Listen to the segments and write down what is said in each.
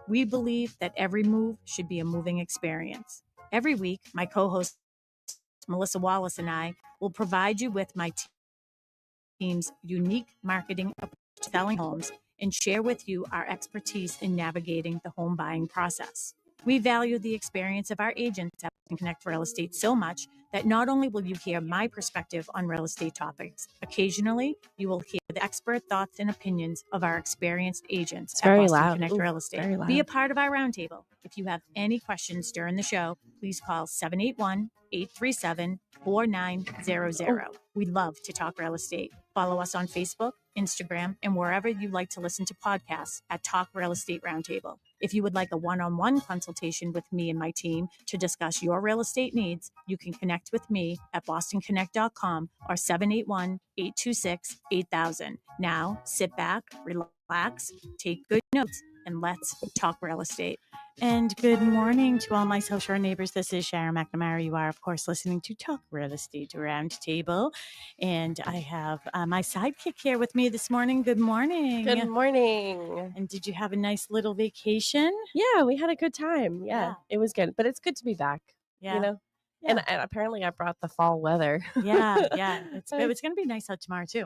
We believe that every move should be a moving experience. Every week, my co-host Melissa Wallace and I will provide you with my team's unique marketing approach to selling homes and share with you our expertise in navigating the home buying process. We value the experience of our agents at Connect Real Estate so much that not only will you hear my perspective on real estate topics, occasionally you will hear the expert thoughts and opinions of our experienced agents It's at very Boston loud. Connect Ooh, Real Estate. very loud. Be a part of our roundtable. If you have any questions during the show, please call 781-837-4900. We love to talk real estate. Follow us on Facebook, Instagram, and wherever you like to listen to podcasts at Talk Real Estate Roundtable. If you would like a one-on-one consultation with me and my team to discuss your real estate needs, you can connect with me at bostonconnect.com or 781-826-8000. Now, sit back, relax, take good notes, and let's talk real estate. And good morning to all my social neighbors. This is Sharon McNamara. You are, of course, listening to Talk Real Estate Roundtable. And I have my sidekick here with me this morning. Good morning. Good morning. And did you have a nice little vacation? Yeah, we had a good time. Yeah, it was good. But it's good to be back, you know? Yeah. And apparently I brought the fall weather. Yeah. It's going to be nice out tomorrow, too.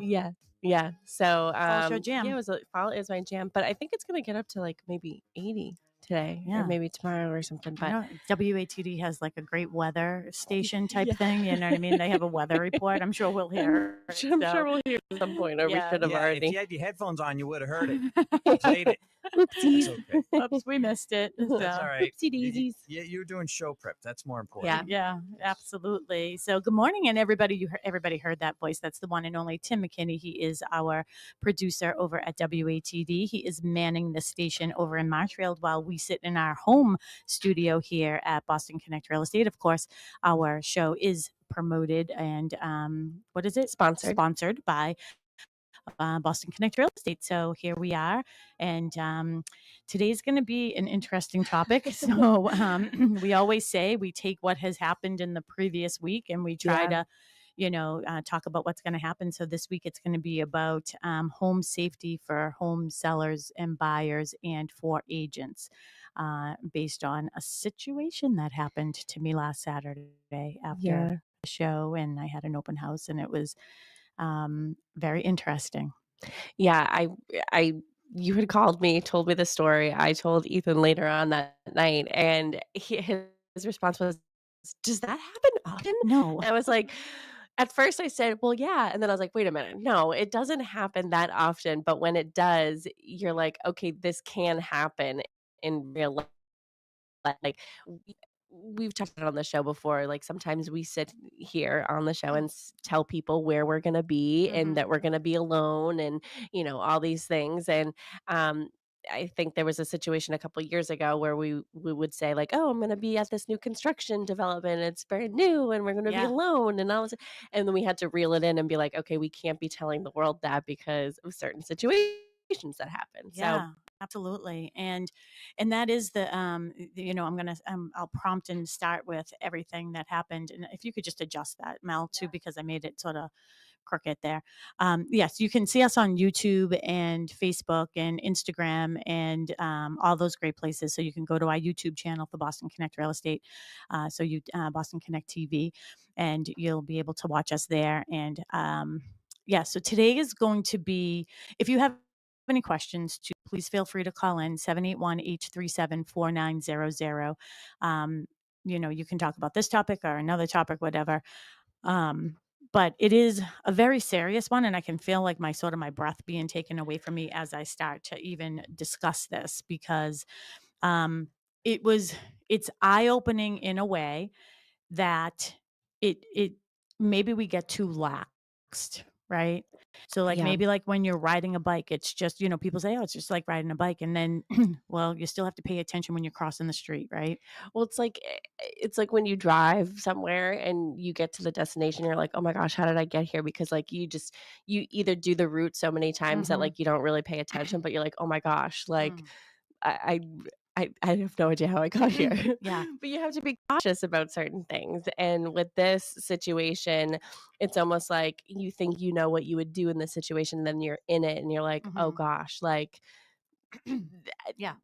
Yeah. So, Fall's your jam. Yeah, fall is my jam. But I think it's going to get up to like maybe 80 today or maybe tomorrow or something. But WATD has like a great weather station type thing. You know what I mean? They have a weather report. I'm sure we'll hear. I'm sure we'll hear at some point, or we should have already. If you had your headphones on, you would have heard it. You played it. Oopsies. Okay. Oops, we missed it. That's all right. Oopsie daisies. You were doing show prep. That's more important. Yeah, absolutely. So good morning, and everybody. Everybody heard that voice. That's the one and only Tim McKinney. He is our producer over at WATD. He is manning the station over in Marshfield while we sit in our home studio here at Boston Connect Real Estate. Of course, our show is promoted and what is it? Sponsored by Boston Connect Real Estate. So here we are, and today's going to be an interesting topic. So we always say we take what has happened in the previous week and we try to, talk about what's going to happen. So this week it's going to be about home safety for home sellers and buyers and for agents, based on a situation that happened to me last Saturday after the show, and I had an open house, and it was very interesting. Yeah, you had called me, told me the story. I told Ethan later on that night, and his response was, "Does that happen often?" No. I was like, at first I said, "Well, yeah," and then I was like, "Wait a minute, no, it doesn't happen that often." But when it does, you're like, "Okay, this can happen in real life." Like, we've talked about it on the show before. Like, sometimes we sit here on the show and tell people where we're going to be and that we're going to be alone, and all these things. And I think there was a situation a couple of years ago where we would say like, "Oh, I'm going to be at this new construction development. It's brand new, and we're going to be alone," and all this. And then we had to reel it in and be like, "Okay, we can't be telling the world that because of certain situations that happen." Yeah. So absolutely. And that is the, I'm going to, I'll prompt and start with everything that happened. And if you could just adjust that, Mel, too, because I made it sort of crooked there. Yes, you can see us on YouTube and Facebook and Instagram and all those great places. So you can go to our YouTube channel for Boston Connect Real Estate. Boston Connect TV, and you'll be able to watch us there. And so today is going to be, if you have any questions, please feel free to call in 781-837-4900. You can talk about this topic or another topic, whatever. But it is a very serious one, and I can feel like my breath being taken away from me as I start to even discuss this, because it's eye-opening in a way that it maybe we get too laxed, right? So maybe like when you're riding a bike, it's just, people say, "Oh, it's just like riding a bike." And then, well, you still have to pay attention when you're crossing the street, right? Well, it's like when you drive somewhere and you get to the destination, you're like, "Oh my gosh, how did I get here?" Because like you either do the route so many times that like you don't really pay attention, but you're like, "Oh my gosh, like I have no idea how I got here." Yeah. But you have to be cautious about certain things. And with this situation, it's almost like you think you know what you would do in this situation, then you're in it and you're like, "Oh gosh, like yeah.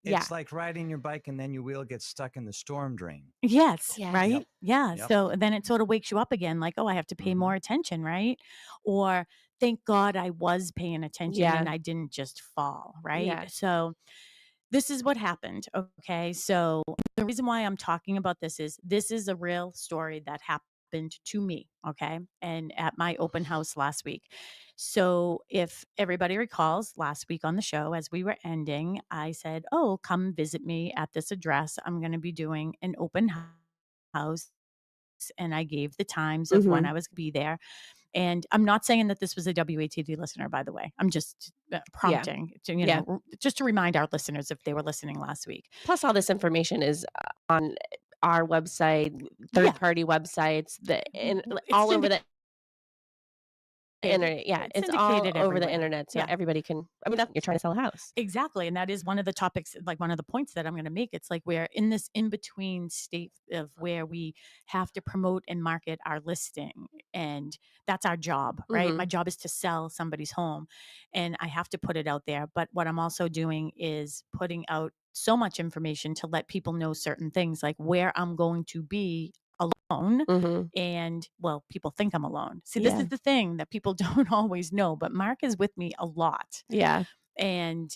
It's like riding your bike and then your wheel gets stuck in the storm drain. Yes, Yes. right? Yep. Yeah. Yep. So then it sort of wakes you up again, like, oh, I have to pay more attention, right? Or thank God I was paying attention and Yeah. I didn't just fall, right? Yeah. So this is what happened. Okay. So the reason why I'm talking about this is a real story that happened to me. Okay. And at my open house last week. So if everybody recalls last week on the show, as we were ending, I said, oh, come visit me at this address. I'm going to be doing an open house. And I gave the times of when Mhm. I was going to be there. And I'm not saying that this was a WATD listener, by the way. I'm just Yeah. prompting to, Yeah. just to remind our listeners if they were listening last week. Plus, all this information is on our website, Yeah. third-party websites, It's all over the syndicated. internet. Yeah, It's it's all syndicated over the everywhere. internet, so Yeah. everybody can. I mean, you're trying to sell a house. Exactly. And that is one of the topics, like one of the points that I'm going to make. It's like we're in this in between state of where we have to promote and market our listing. And that's our job, right? My Mhm. job is to sell somebody's home and I have to put it out there. But what I'm also doing is putting out so much information to let people know certain things, like where I'm going to be alone. Mhm. And well, people think I'm alone. See, this Yeah. is the thing that people don't always know, but Mark is with me a lot. Yeah. And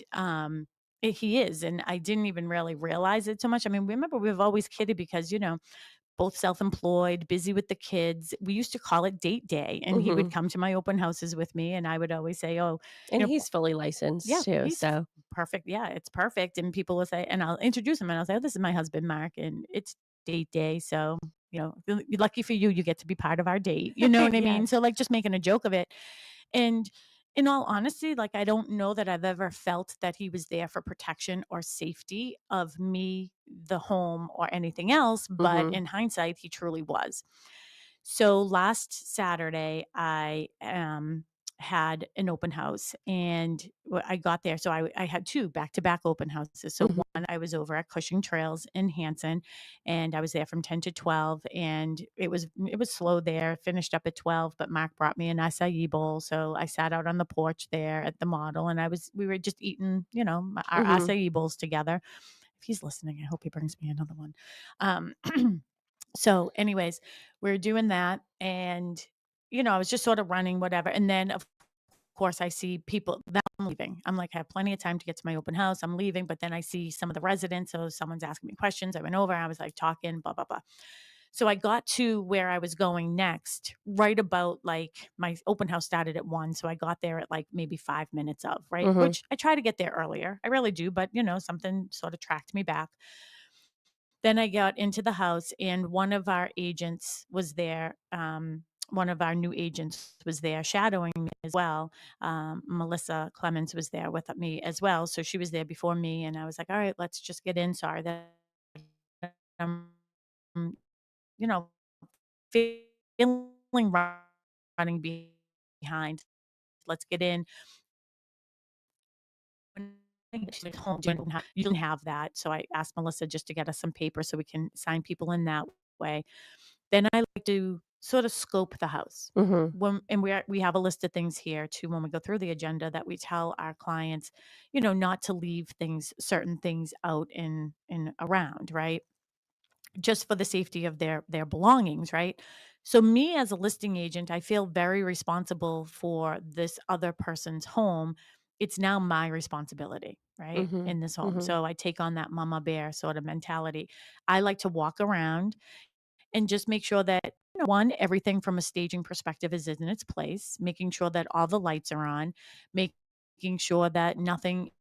he is, and I didn't even really realize it so much. I mean, remember, we've always kidded because both self-employed, busy with the kids. We used to call it date day, and he would Mhm. come to my open houses with me, and I would always say, oh, And you know he's fully yeah, licensed too, he's so. perfect. Yeah, it's perfect. And people will say, and I'll introduce him and I'll say, oh, this is my husband Mark, and it's date day, so lucky for you, you get to be part of our date, you know what I mean? Yes. So like just making a joke of it. And in all honesty, like, I don't know that I've ever felt that he was there for protection or safety of me, the home, or anything else. But Mhm. in hindsight, he truly was. So last Saturday, I had an open house and I got there. So I had two back to back open houses. So Mhm. one, I was over at Cushing Trails in Hanson and I was there from 10 to 12 and it was slow there, finished up at 12, but Mark brought me an acai bowl. So I sat out on the porch there at the model and we were just eating, our Mhm. acai bowls together. If he's listening, I hope he brings me another one. Um, so anyways, we're doing that and I was just sort of running whatever. And then of course I see people that I'm leaving. I'm like, I have plenty of time to get to my open house. I'm leaving, but then I see some of the residents. So someone's asking me questions. I went over, I was like talking, blah, blah, blah. So I got to where I was going next, right about like my open house started at 1. So I got there at like maybe 5 minutes of, right? Mhm. Which I try to get there earlier. I really do, but something sort of tracked me back. Then I got into the house and one of our agents was there. One of our new agents was there shadowing me as well. Melissa Clemens was there with me as well. So she was there before me. And I was like, all right, let's just get in. Sorry that I'm, you know, feeling running behind. Let's get in. She's like, home, you don't have that. So I asked Melissa just to get us some paper so we can sign people in that way. Then I like to sort of scope the house. Mhm. And we have a list of things here too when we go through the agenda that we tell our clients, not to leave certain things out in around, right? Just for the safety of their belongings, right? So me as a listing agent, I feel very responsible for this other person's home. It's now my responsibility, right? Mhm. In this home. Mhm. So I take on that mama bear sort of mentality. I like to walk around and just make sure that one, everything from a staging perspective is in its place, making sure that all the lights are on, making sure that nothing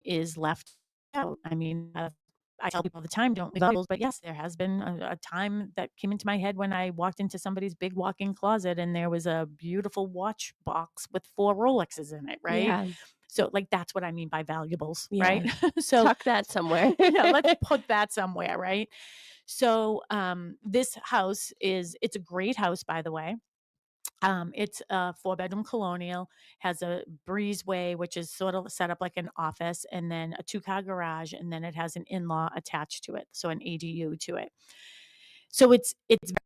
is left out. I mean, I tell people all the time, don't leave valuables, but yes, there has been a time that came into my head when I walked into somebody's big walk-in closet and there was a beautiful watch box with 4 Rolexes in it, right? Yeah. So like that's what I mean by valuables, right? Yeah. So Tuck that somewhere. yeah, let's put that somewhere, right? So this house it's a great house, by the way. It's a 4-bedroom colonial, has a breezeway, which is sort of set up like an office, and then a 2-car garage, and then it has an in-law attached to it, so an ADU to it. So it's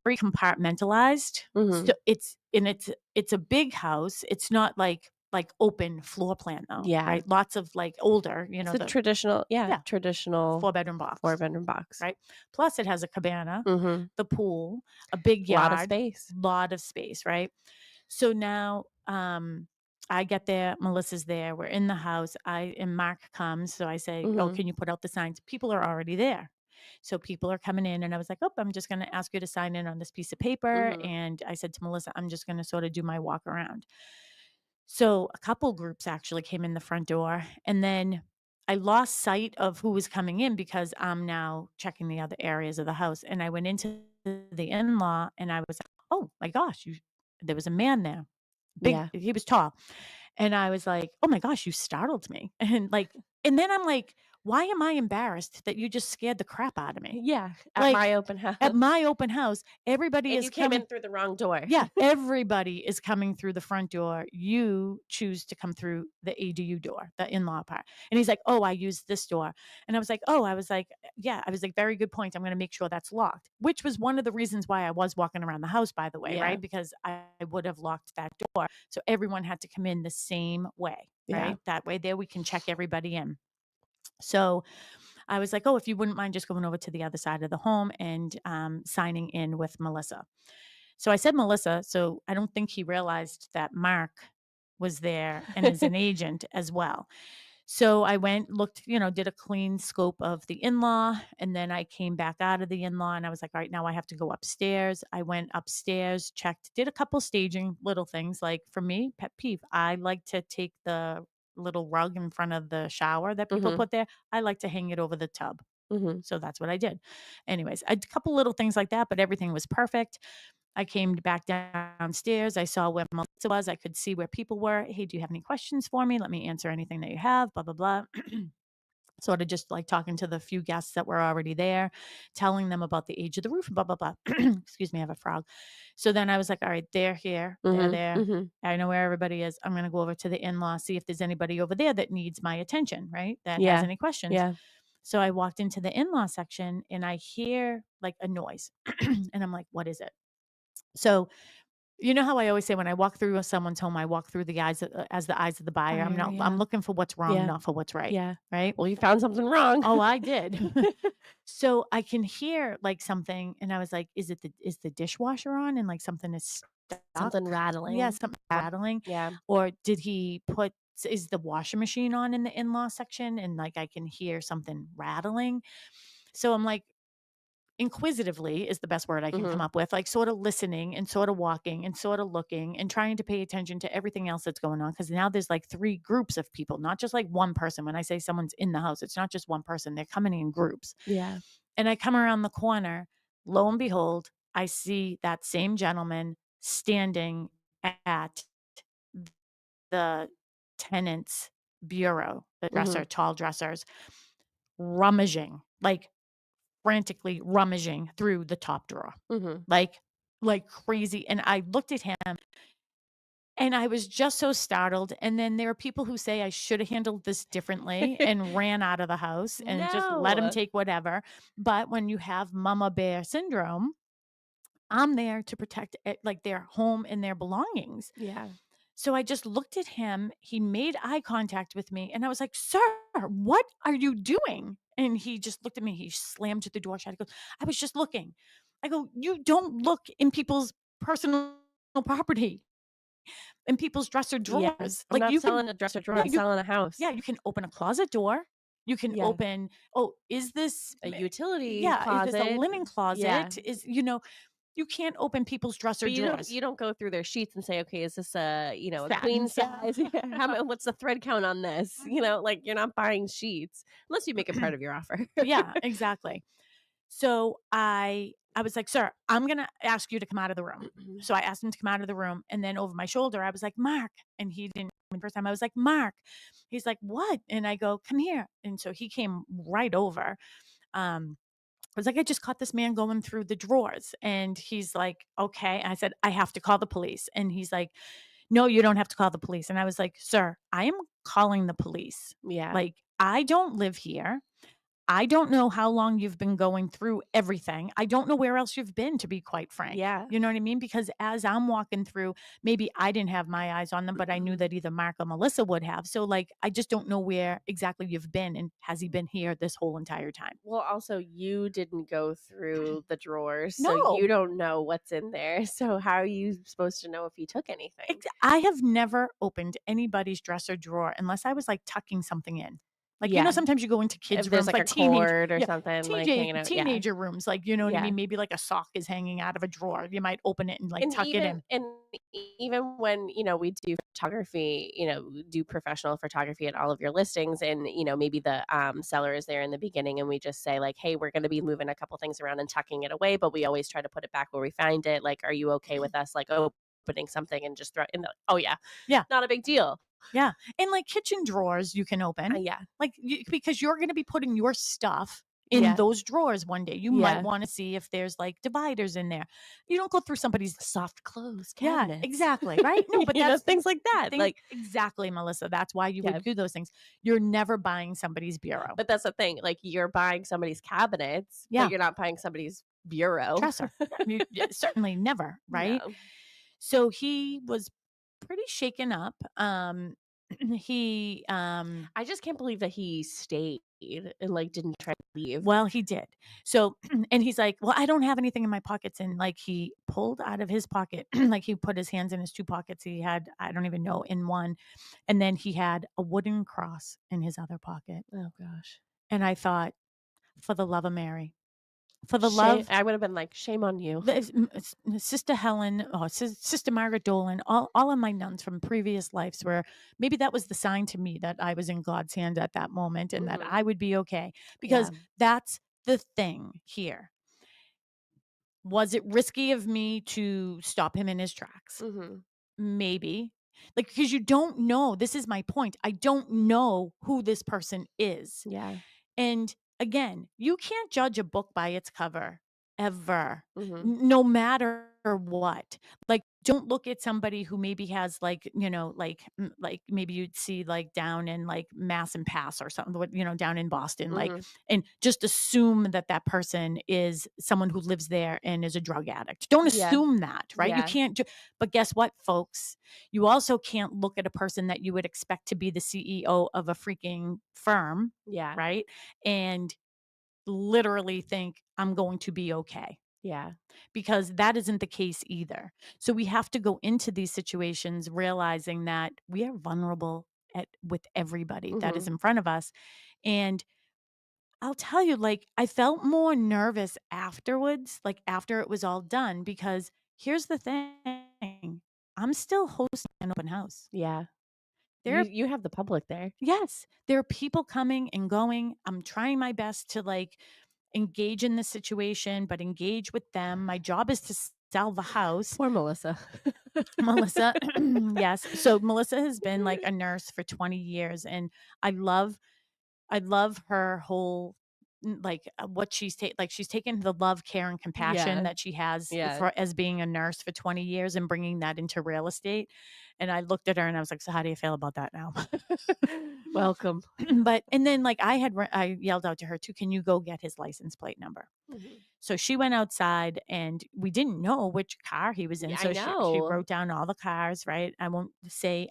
very compartmentalized. So Mhm. it's a big house. It's not like like open floor plan though, Yeah. right? Lots of like older, It's a the traditional traditional 4-bedroom box, 4-bedroom box. right? Plus it has a cabana, Mhm. the pool, a big Lot of yard, space. lot of space, right? So now I get there, Melissa's there, we're in the house. And Mark comes. So I say, "Oh, Mhm. can you put out the signs?" People are already there. So people are coming in and I was like, "Oh, I'm just going to ask you to sign in on this piece of paper." Mhm. And I said to Melissa, "I'm just going to sort of do my walk around." So a couple groups actually came in the front door, and then I lost sight of who was coming in because I'm now checking the other areas of the house. And I went into the in-law and I was like, "Oh my gosh, there was a man there. Big, Yeah. he was tall." And I was like, "Oh my gosh, you startled me." And then I'm like, "Why am I embarrassed that you just scared the crap out of me?" Yeah, at Like my open house. at my open house, everybody And is you came coming. in through the wrong door. Yeah, everybody is coming through the front door. You choose to come through the ADU door, the in-law part. And he's like, "Oh, I used this door." And I was like, "Oh," I was like, "Yeah." I was like, "Very good point. I'm going to make sure that's locked," which was one of the reasons why I was walking around the house, by the way, Yeah. right? Because I would have locked that door. So everyone had to come in the same way, Yeah. right? That way there we can check everybody in. So I was like, "Oh, if you wouldn't mind just going over to the other side of the home and signing in with Melissa." So I said Melissa, so I don't think he realized that Mark was there and is an agent as well. So I went, looked, did a clean scope of the in-law, and then I came back out of the in-law and I was like, "All right, now I have to go upstairs." I went upstairs, checked, did a couple staging little things. Like for me, pet peeve, I like to take the little rug in front of the shower that people Mhm. put there. I like to hang it over the tub. Mhm. So that's what I did. Anyways, I did a couple little things like that, but everything was perfect. I came back downstairs. I saw where Melissa was. I could see where people were. "Hey, do you have any questions for me? Let me answer anything that you have," blah, blah, blah. Sort of just like talking to the few guests that were already there, telling them about the age of the roof, blah, blah, blah. Excuse me, I have a frog. So then I was like, "All right, they're here. They're Mhm. there. Mhm. I know where everybody is. I'm going to go over to the in-law, see if there's anybody over there that needs my attention, right? That has Yeah. any questions." Yeah. So I walked into the in-law section and I hear like a noise. And I'm like, "What is it?" So you know how I always say when I walk through someone's home, I walk through the eyes as the eyes of the buyer. Buyer, I'm yeah. looking for what's wrong, Yeah. not for what's right. Yeah. Right? Well, you found something wrong. Oh, I did. So I can hear like something and I was like, is the dishwasher on and like something is stuck? Something Yeah, rattling. something Yeah. rattling. Yeah. Or did he put is the washing machine on in the in-law section and like I can hear something rattling? So I'm like, inquisitively is the best word I can come Mhm. up with, like sort of listening and sort of walking and sort of looking and trying to pay attention to everything else that's going on. Cause now there's like 3 groups of people, not just like one person. When I say someone's in the house, it's not just one person, they're coming in groups. Yeah. And I come around the corner, lo and behold, I see that same gentleman standing at the tenant's bureau, the dresser, Mhm. tall dressers, rummaging, like frantically rummaging through the top drawer, Mhm. like like crazy. And I looked at him and I was just so startled. And then there are people who say I should have handled this differently and ran out of the house and just let him No. take whatever. But when you have mama bear syndrome, I'm there to protect like their home and their belongings. Yeah. So I just looked at him. He made eye contact with me and I was like, "Sir, what are you doing?" And he just looked at me. He slammed the door shut. He goes, "I was just looking." I go, "You don't look in people's personal property, in people's dresser Yeah. drawers. I'm Like not you can, selling a dresser drawer, yeah, I'm selling a yeah, house. you can open a closet door. You can Yeah. open, oh, is this, A utility yeah, is this a closet. linen Yeah. closet? You can't open people's dresser But you don't drawers. you don't go through their sheets and say, "Okay, is this a Satin, queen yeah. size? What's the thread count on this?" Like, you're not buying sheets unless you make it part of your offer. Yeah, exactly. So I was like, "Sir, I'm gonna ask you to come out of the room." So I asked him to come out of the room, and then over my shoulder, I was like, "Mark," and he didn't. The first time I was like, "Mark," he's like, "What?" And I go, "Come here." And so he came right over. I was like, "I just caught this man going through the drawers," and he's like, "Okay." And I said, "I have to call the police," and he's like, "No, you don't have to call the police." And I was like, "Sir, I am calling the police. Yeah. Like, I don't live here. I don't know how long you've been going through everything. I don't know where else you've been, to be quite frank. Yeah. You know what I mean? Because as I'm walking through, maybe I didn't have my eyes on them, but I knew that either Mark or Melissa would have. So, like, I just don't know where exactly you've been. And has he been here this whole entire time? Well, also, you didn't go through the drawers, so No. you don't know what's in there. So how are you supposed to know if he took anything? I have never opened anybody's dresser drawer unless I was like tucking something in. Like, Yeah. sometimes you go into kids' If there's rooms, like a like teenage, cord or yeah, something like hanging out. Yeah. teenager rooms, like, you know what I Yeah. mean? Maybe like a sock is hanging out of a drawer. You might open it and like tuck it in. Even when, we do photography, we do professional photography at all of your listings, and maybe the seller is there in the beginning, and we just say like, hey, we're going to be moving a couple things around and tucking it away, but we always try to put it back where we find it. Like, are you okay with us like opening something and just throw it in the, oh yeah, Yeah. not a big deal. Yeah. And like kitchen drawers you can open. Yeah. Like, because you're going to be putting your stuff in those drawers one day. You might want to see if there's like dividers in there. You don't go through somebody's soft clothes cabinets. Yeah, exactly. Right. No, but that's things like that. Like, exactly, Melissa. That's why you would do those things. You're never buying somebody's bureau. But that's the thing. Like, you're buying somebody's cabinets, but you're not buying somebody's bureau. Dresser. Certainly never. Right. No. So he was pretty shaken up. He I just can't believe that he stayed and like didn't try to leave. Well, he did. So, and he's like, well, I don't have anything in my pockets. And like, he pulled out of his pocket, like he put his hands in his two pockets. He had, I don't even know, in one. And then he had a wooden cross in his other pocket. Oh gosh. And I thought, for the love of Mary, for the Shame, love, I would have been like, shame on you. Sister Helen, Sister Margaret Dolan, all of my nuns from previous lives were, maybe that was the sign to me that I was in God's hand at that moment and that I would be okay. Because that's the thing here. Was it risky of me to stop him in his tracks? Maybe. Like, because you don't know. This is my point. I don't know who this person is. Yeah. And again, you can't judge a book by its cover ever, no matter what. Like, don't look at somebody who maybe has like, like maybe you'd see like down in like Mass and Pass or something, down in Boston, like, and just assume that that person is someone who lives there and is a drug addict. Don't assume that, right? You can't. But guess what, folks? You also can't look at a person that you would expect to be the CEO of a freaking firm, right? And literally think I'm going to be okay. Yeah. Because that isn't the case either. So we have to go into these situations realizing that we are vulnerable with everybody that is in front of us. And I'll tell you, like, I felt more nervous afterwards, like after it was all done, because here's the thing. I'm still hosting an open house. Yeah. There, you have the public there. Yes. There are people coming and going. I'm trying my best to like engage in the situation, but engage with them. My job is to sell the house. Poor Melissa. Melissa. Yes. So Melissa has been like a nurse for 20 years and I love her whole like what she's she's taken the love, care, and compassion that she has for as being a nurse for 20 years and bringing that into real estate. And I looked at her and I was like, so how do you feel about that now? Welcome. But, and then like I yelled out to her too, can you go get his license plate number? So she went outside and we didn't know which car he was in. Yeah, so I know. she wrote down all the cars, right? I'm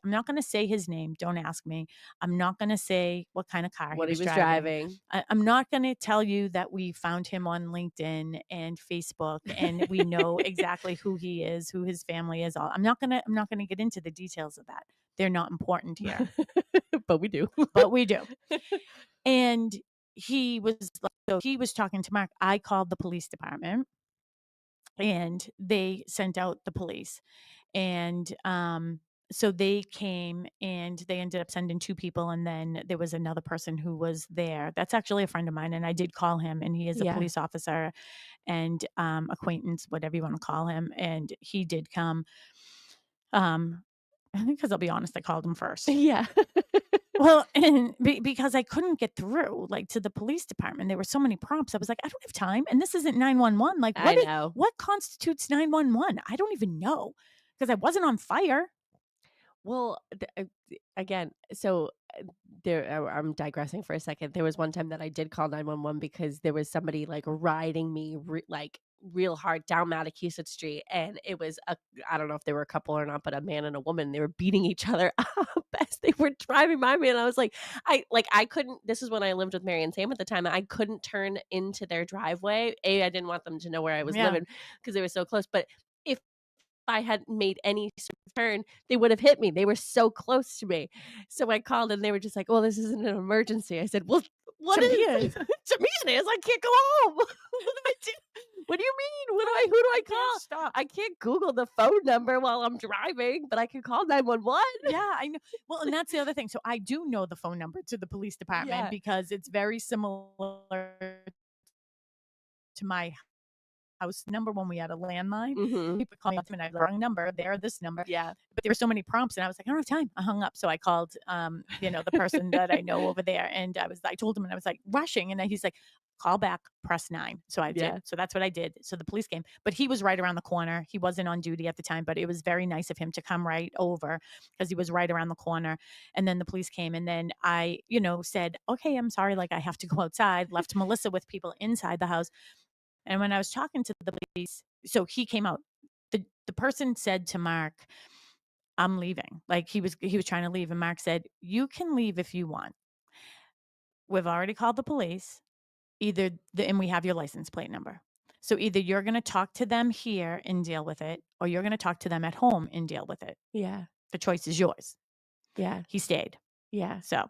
not going to say his name. Don't ask me. I'm not going to say what kind of car what he was driving. I'm not going to tell you that we found him on LinkedIn and Facebook and we know exactly who he is, who his family is. I'm not going to get into the details of that. They're not important here. But we do. But we do. And he was talking to Mark. I called the police department and they sent out the police. And so they came and they ended up sending 2 people. And then there was another person who was there. That's actually a friend of mine. And I did call him and he is a police officer and acquaintance, whatever you want to call him. And he did come. Because I'll be honest, I called him first. Yeah. Well, and because I couldn't get through, like, to the police department. There were so many prompts. I was like, I don't have time, and this isn't 911. Like, I know. what constitutes 911? I don't even know, because I wasn't on fire. Well, again, so I'm digressing for a second. There was one time that I did call 911 because there was somebody like riding me like real hard down Massachusetts Street, and it was I don't know if they were a couple or not, but a man and a woman. They were beating each other up as they were driving by me, and I was like, I couldn't. This is when I lived with Mary and Sam at the time. I couldn't turn into their driveway. I didn't want them to know where I was Yeah. living because they were so close. But if I hadn't made any sort of turn, they would have hit me. They were so close to me. So I called and they were just like, "Well, this isn't an emergency." I said, "Well, what To me is?" is. To me it is. I can't go home. What do I do? What do you mean? Who do I call? Stop. I can't Google the phone number while I'm driving, but I can call 911. Yeah, I know. Well, and that's the other thing. So I do know the phone number to the police department Yeah. because it's very similar to my house number when we had a landline. Mhm. People call me up and I have the wrong number. They're this number. Yeah. But there were so many prompts and I was like, I don't have time. I hung up. So I called the person that I know over there and I told him and I was like rushing and then he's like, call back, press 9. So I Yeah. did. So that's what I did. So the police came, but he was right around the corner. He wasn't on duty at the time, but it was very nice of him to come right over because he was right around the corner. And then the police came and then I, said, okay, I'm sorry. Like I have to go outside, left Melissa with people inside the house. And when I was talking to the police, so he came out. The person said to Mark, "I'm leaving." Like he was trying to leave, and Mark said, "You can leave if you want. We've already called the police. And we have your license plate number. So either you're going to talk to them here and deal with it, or you're going to talk to them at home and deal with it. Yeah. The choice is yours." Yeah. He stayed. Yeah. So,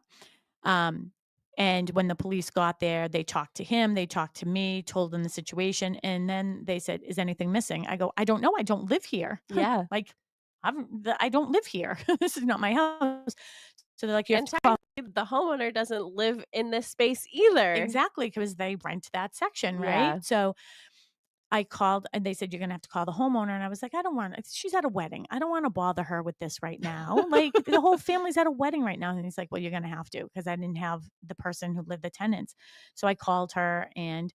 um, and when the police got there, they talked to him, they talked to me, told them the situation, and then they said, "Is anything missing?" I go, "I don't know. I don't live here." Yeah. Like, I don't live here. This is not my house. So they're like, "You have And to call." technically, the homeowner doesn't live in this space either. Exactly, because they rent that section, right? Yeah. So I called and they said, "You're gonna have to call the homeowner." And I was like, "I don't want, she's at a wedding. I don't want to bother her with this right now. Like the whole family's at a wedding right now." And he's like, "Well, you're gonna have to," because I didn't have the person who lived the tenants. So I called her and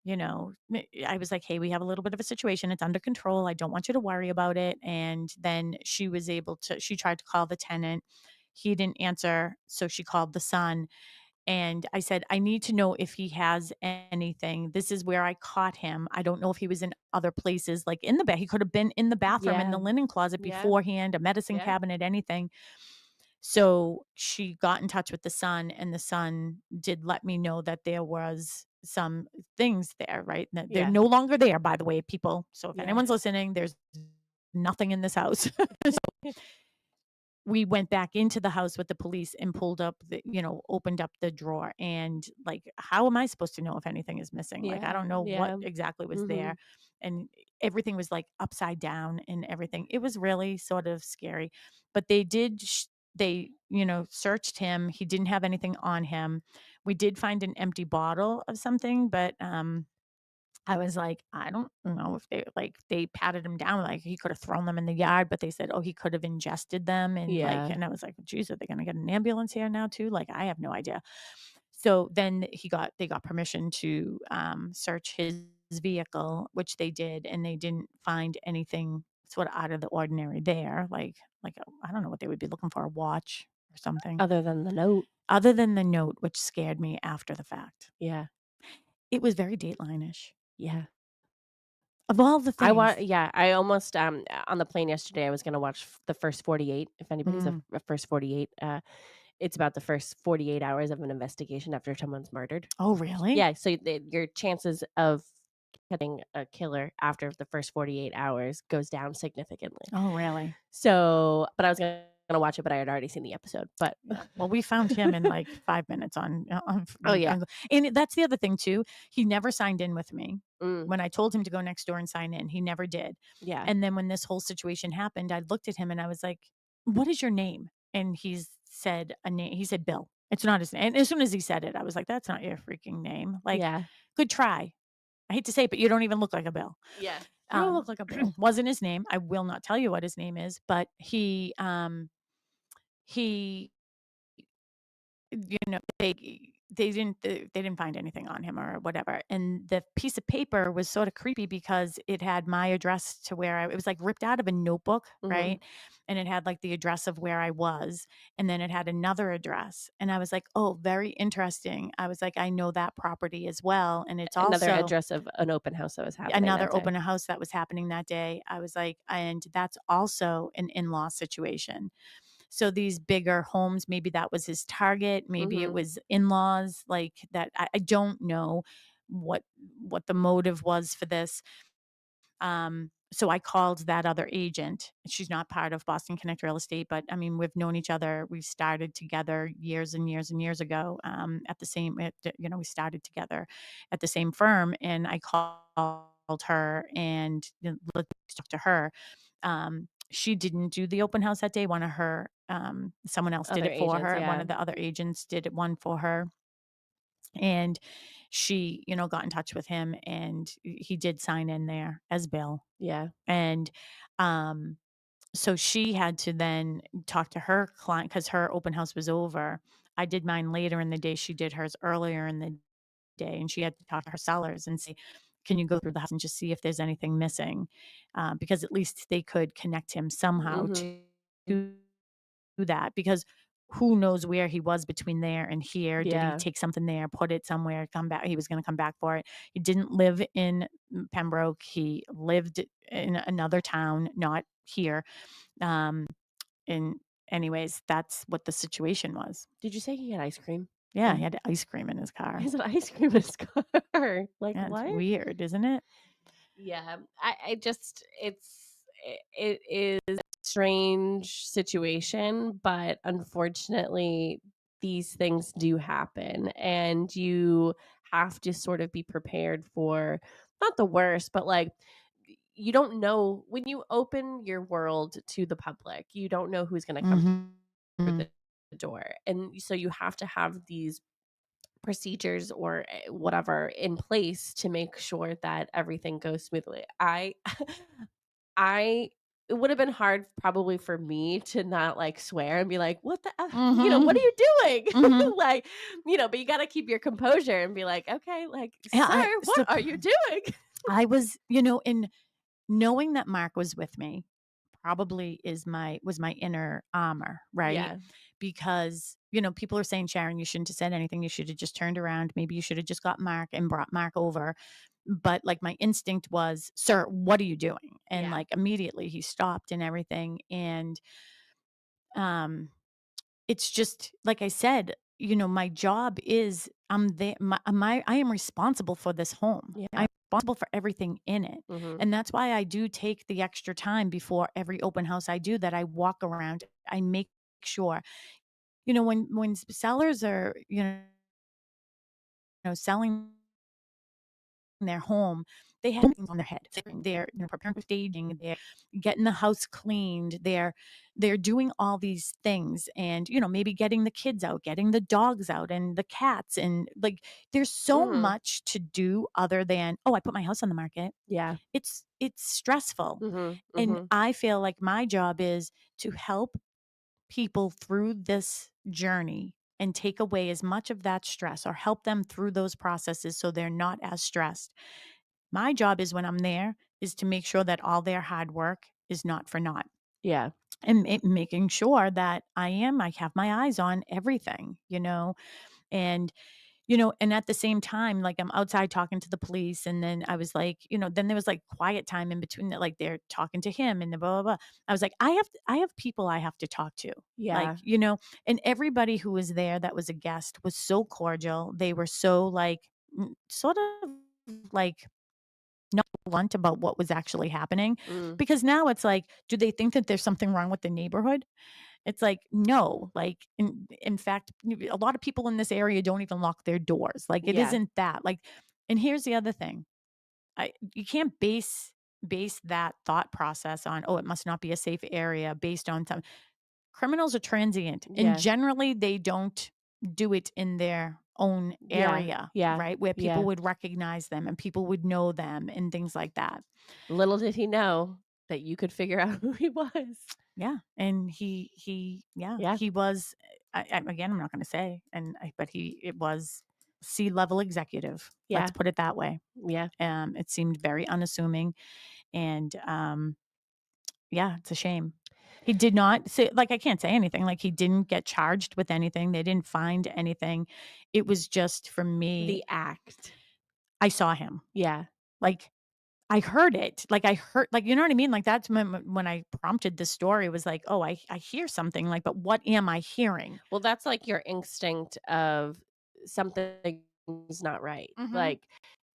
I was like, "Hey, we have a little bit of a situation. It's under control. I don't want you to worry about it." And then she tried to call the tenant. He didn't answer. So she called the son and I said, "I need to know if he has anything. This is where I caught him. I don't know if he was in other places, like in the bed. He could have been in the bathroom, in Yeah. the linen closet Yeah. beforehand, a medicine Yeah. cabinet, anything." So she got in touch with the son, and the son did let me know that there was some things there, right? That they're Yeah. no longer there, by the way, people. So if Yeah. anyone's listening, there's nothing in this house. We went back into the house with the police and opened up the drawer and like, how am I supposed to know if anything is missing? Like, I Yeah. don't know what Yeah. exactly was there. Mhm. And everything was like upside down and everything. It was really sort of scary, but they searched him. He didn't have anything on him. We did find an empty bottle of something, but, I was like, I don't know if they patted him down, like he could have thrown them in the yard, but they said, "Oh, he could have ingested them." Yeah. And I was like, "Geez, are they gonna get an ambulance here now too?" Like, I have no idea. So then they got permission to search his vehicle, which they did, and they didn't find anything sort of out of the ordinary there. I don't know what they would be looking for, a watch or something. Other than the note. Other than the note, which scared me after the fact. Yeah. It was very Dateline-ish. Yeah. Of all the things. I almost, on the plane yesterday, I was gonna watch the first 48, if anybody's Mm. a first 48, it's about the first 48 hours of an investigation after someone's murdered. Oh, really? Yeah, so your chances of catching a killer after the first 48 hours goes down significantly. Oh, really? So, but I was gonna watch it, but I had already seen the episode, but Yeah. Well, we found him in like 5 minutes Oh, yeah. and that's the other thing too. He never signed in with me. Mm, When I told him to go next door and sign in, he never did. yeah. And then when this whole situation happened, I looked at him and I was like, "What is your name?" And he said a name. He said Bill. It's not his name. And as soon as he said it, I was like, "That's not your freaking name." Like, Yeah. good try. I hate to say it, but you don't even look like a Bill. Yeah. You don't look like a Bill. Wasn't his name. I will not tell you what his name is, but he they didn't find anything on him or whatever, and the piece of paper was sort of creepy because it had my address to where it was, like, ripped out of a notebook, Mhm. right? And it had, like, the address of where I was, and then it had another address, and I was like, "Oh, very interesting." I was like, "I know that property as well, and it's Another also address of an open house that was happening that another day. open house that was happening that day." I was like, "And that's also an in-law situation." So these bigger homes, maybe that was his target, maybe it Mhm. was in-laws, like, that I don't know what what the motive was for this. So I called that other agent. She's not part of Boston Connect Real Estate, but I mean, we've known each other. We started together years and years and years ago, at the same, we started together at the same firm. And I called her and let's talk to her. She didn't do the open house that day. One of her, someone else did Other it for agents, her. One yeah. of the other agents did it one for her. And she, got in touch with him and he did sign in there as Bill. Yeah. And, um, so she had to then talk to her client because her open house was over. I did mine later in the day. She did hers earlier in the day, and she had to talk to her sellers and say, "Can you go through the house and just see if there's anything missing?" Because at least they could connect him somehow Mhm. to that. Because who knows where he was between there and here? Did he Yeah. take something there, put it somewhere, come back? He was going to come back for it. He didn't live in Pembroke. He lived in another town, not here. Um, and anyways, that's what the situation was. Did you say he had ice cream? Yeah, he And had ice cream in his car. he had ice cream in his car. Like, Yeah, it's what? weird, isn't it? Yeah, I just it is a strange situation, but unfortunately, these things do happen, and you have to sort of be prepared for not the worst, but like you don't know when you open your world to the public, you don't know who's going to come through Mhm. the door, and so you have to have these procedures or whatever in place to make sure that everything goes smoothly. I it would have been hard probably for me to not like swear and be like, "What the what are Mhm. you doing?" Mhm. like, but you got to keep your composure and be like, "Okay, like, Yeah, sir, what are you doing?" I was, in knowing that Mark was with me probably was my inner armor, right? Yeah. Because, people are saying, "Sharon, you shouldn't have said anything. You should have just turned around. Maybe you should have just got Mark and brought Mark over." But like my instinct was, "Sir, what are you doing?" And Yeah. like immediately he stopped and everything. And um it's just like I said, my job is I'm there. I am responsible for this home. Yeah. I'm responsible for everything in it. Mhm. And that's why I do take the extra time before every open house I do that I walk around. I make sure, when sellers are, selling their home, they have things on their head. They're preparing for staging, they're getting the house cleaned, they're doing all these things and maybe getting the kids out, getting the dogs out and the cats and like there's so Mhm. much to do other than, "Oh, I put my house on the market." Yeah. It's stressful. Mhm. And Mhm. I feel like my job is to help people through this journey and take away as much of that stress or help them through those processes so they're not as stressed. My job is when I'm there is to make sure that all their hard work is not for naught Yeah. and making sure that I have my eyes on everything, and and at the same time, like I'm outside talking to the police, and then I was like, then there was like quiet time in between that, like they're talking to him and the blah blah blah. I was like, I have people I have to talk to, like Yeah. and everybody who was there that was a guest was so cordial. They were so like sort of like not blunt about what was actually happening, Mm. because now it's like, do they think that there's something wrong with the neighborhood? It's like, no, like, in fact, a lot of people in this area don't even lock their doors. Like, it Yeah. isn't that. Like, and here's the other thing. You can't base that thought process on, "Oh, it must not be a safe area," based on some criminals are transient, and Yeah. generally they don't do it in their own Yeah. area, Yeah. right? Where people Yeah. would recognize them and people would know them and things like that. Little did he know that you could figure out who he was. Yeah, and he yeah, Yeah. he was. again, I'm not going to say, but it was C-level executive. Let's Yeah. put it that way. Yeah. It seemed very unassuming, and yeah, it's a shame. He did not say, like, I can't say anything. Like, he didn't get charged with anything. They didn't find anything. It was just for me. The act. I saw him. Yeah. Like, I heard it. Like, I heard, like, you know what I mean? Like, that's when I prompted the story, was like, oh, I hear something. Like, but what am I hearing? Well, that's like your instinct of something's not right. Mm-hmm. Like,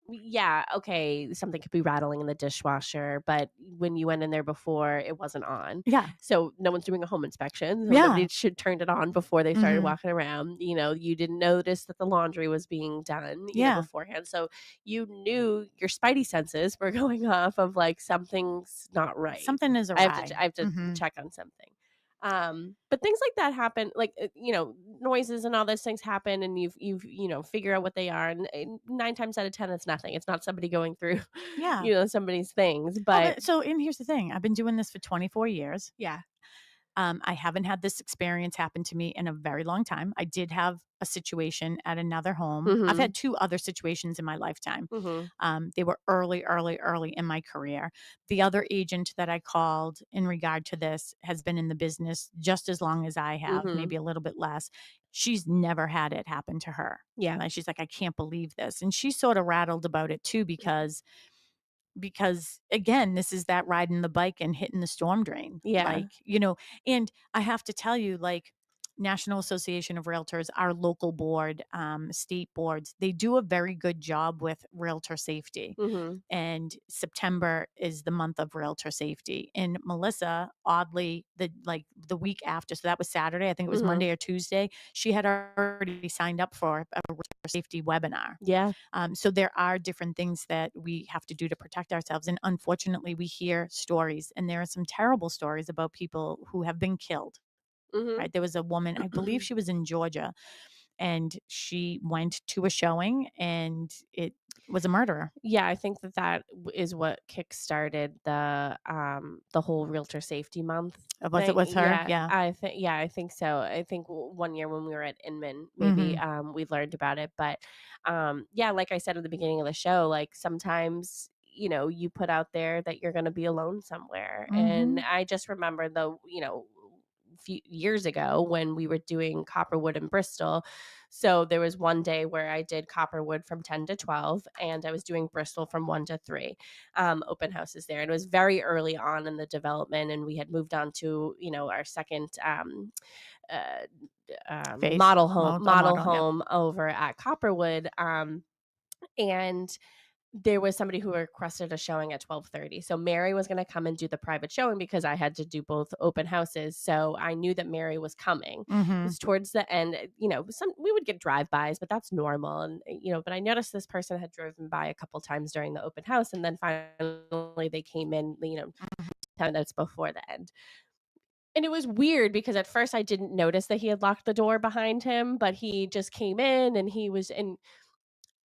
yeah, okay, something could be rattling in the dishwasher, but when you went in there before, it wasn't on. Yeah. So no one's doing a home inspection. So Yeah. nobody should turn it on before they started Mm-hmm. walking around. You didn't notice that the laundry was being done, Yeah. beforehand. So you knew your spidey senses were going off of like something's not right. Something is awry. I have to Mm-hmm. check on something. But things like that happen, like noises and all those things happen, and you've figure out what they are, and 9 times out of 10 it's nothing. It's not somebody going through Yeah. somebody's things, Well, but and here's the thing. I've been doing this for 24 years. yeah. I haven't had this experience happen to me in a very long time. I did have a situation at another home. I've Mhm. had 2 other situations in my lifetime. Mhm. They were early in my career. The other agent that I called in regard to this has been in the business just as long as I have, maybe Mhm. a little bit less. She's never had it happen to her. Yeah. Like, she's like, I can't believe this. And she's sort of rattled about it too, because again, this is that riding the bike and hitting the storm drain. Yeah. Like, and I have to tell you, like, National Association of Realtors, our local board, state boards, they do a very good job with realtor safety. Mhm. And September is the month of realtor safety. And Melissa, oddly, the week after, so that was Saturday, I think it was Mhm. Monday or Tuesday, she had already signed up for a realtor safety webinar. Yeah. So there are different things that we have to do to protect ourselves. And unfortunately, we hear stories, and there are some terrible stories about people who have been killed. Mhm. Right. There was a woman, I believe she was in Georgia, and she went to a showing, and it was a murderer. Yeah, I think is what kickstarted the whole realtor safety month Was it thing. with her? Yeah, Yeah. I think so. I think one year when we were at Inman, maybe Hmm. we learned about it. But yeah, like I said at the beginning of the show, like sometimes you put out there that you're going to be alone somewhere, and Hmm. I just remember few years ago when we were doing Copperwood in Bristol. So there was one day where I did Copperwood from 10 to 12, and I was doing Bristol from 1 to 3, open houses there. And it was very early on in the development, and we had moved on to, our second uh, Face. model Model. Yep. home over at Copperwood. And there was somebody who requested a showing at 12:30. So Mary was going to come and do the private showing because I had to do both open houses. So I knew that Mary was coming. It Hmm. was towards the end, we would get drive-bys, but that's normal. And but I noticed this person had driven by a couple times during the open house, and then finally they came in, 10 minutes before the end. And it was weird because at first I didn't notice that he had locked the door behind him, but he just came in and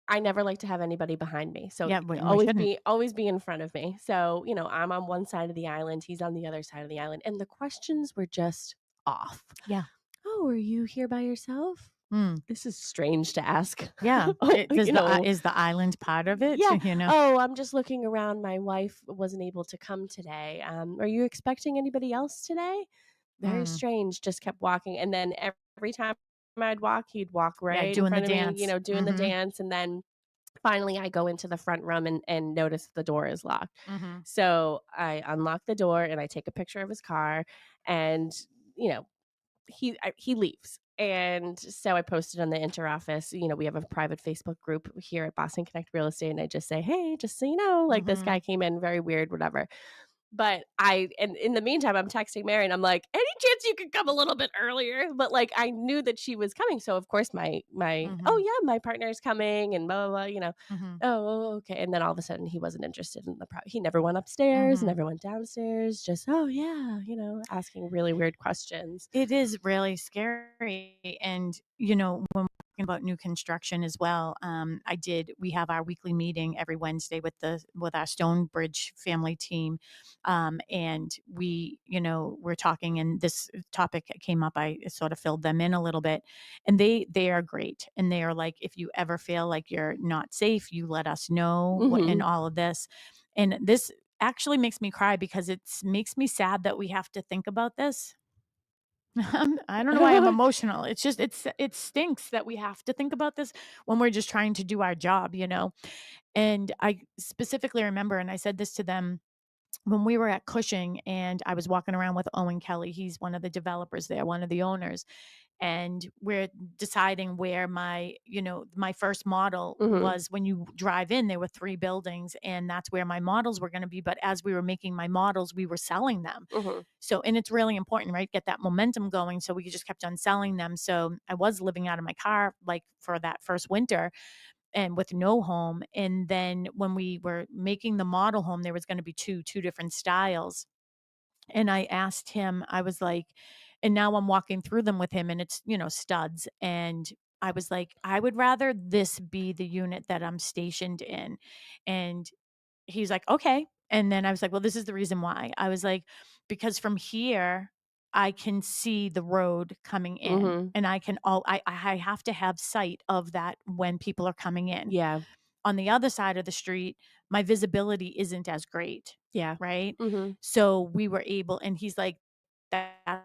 I never like to have anybody behind me. So Yeah. We shouldn't. always be in front of me. So, I'm on one side of the island, he's on the other side of the island, and the questions were just off. Yeah. "Oh, are you here by yourself? Mm. This is strange to ask." Yeah. Oh, Is the island part of it? yeah. You know. "Oh, I'm just looking around. My wife wasn't able to come today. Are you expecting anybody else today?" Very Mm. strange. Just kept walking, and then every time I'd walk, he'd walk Yeah. right in Doing the front of me, dance. doing the Hmm. dance, and then finally, I go into the front room and notice the door is locked. Hmm. So I unlock the door and I take a picture of his car, and you know he leaves. And so I posted on the interoffice. We have a private Facebook group here at Boston Connect Real Estate, and I just say, "Hey, just so you know, like this Hmm. guy came in very weird, whatever." But and in the meantime, I'm texting Mary and I'm like, "Any chance you could come a little bit earlier?" But like I knew that she was coming. So of course oh Hmm. yeah, my partner's coming and blah blah blah. Hmm. Oh, okay. And then all of a sudden he wasn't interested in he never went upstairs, Hmm. never went downstairs, just oh yeah, asking really weird questions. It is really scary. And when we're talking about new construction as well, we have our weekly meeting every Wednesday with our Stonebridge family team. And we're talking, and this topic came up. I sort of filled them in a little bit, and they are great. And they are like, if you ever feel like you're not safe, you let us know in all of this. And this actually makes me cry because it makes me sad that we have to think about this. I don't know why I'm emotional. It's just it stinks that we have to think about this when we're just trying to do our job. And I specifically remember, and I said this to them when we were at Cushing, and I was walking around with Owen Kelly. He's one of the developers there, one of the owners, and we're deciding where my first model Mhm. was. When you drive in, there were 3 buildings, and that's where my models were gonna be. But as we were making my models, we were selling them. Mhm. So, and it's really important, right? Get that momentum going. So we just kept on selling them. So I was living out of my car like for that first winter and with no home. And then when we were making the model home, there was going to be two different styles. And I asked him, I was like, and now I'm walking through them with him, and it's, studs. And I was like, I would rather this be the unit that I'm stationed in. And he's like, "Okay." And then I was like, "Well, this is the reason why." I was like, "Because from here, I can see the road coming in, Mhm. and I have to have sight of that when people are coming in. Yeah. On the other side of the street, my visibility isn't as great." Yeah. Right? Mhm. So we were able, and he's like, "That's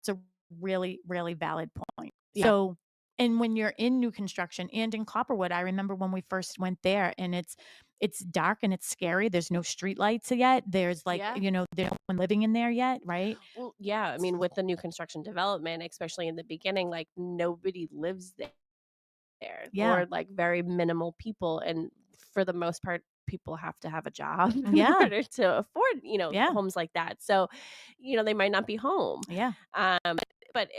a really, really valid point." Yeah. So, and when you're in new construction and in Copperwood, I remember when we first went there, and it's dark and it's scary. There's no street lights yet. There's like, Yeah. there's no one living in there yet, right? Well, yeah, I mean, with the new construction development, especially in the beginning, like, nobody lives there Yeah. or, like, very minimal people, and for the most part, people have to have a job in Yeah. order to afford, Yeah. homes like that, so, they might not be home. Yeah. Um, but,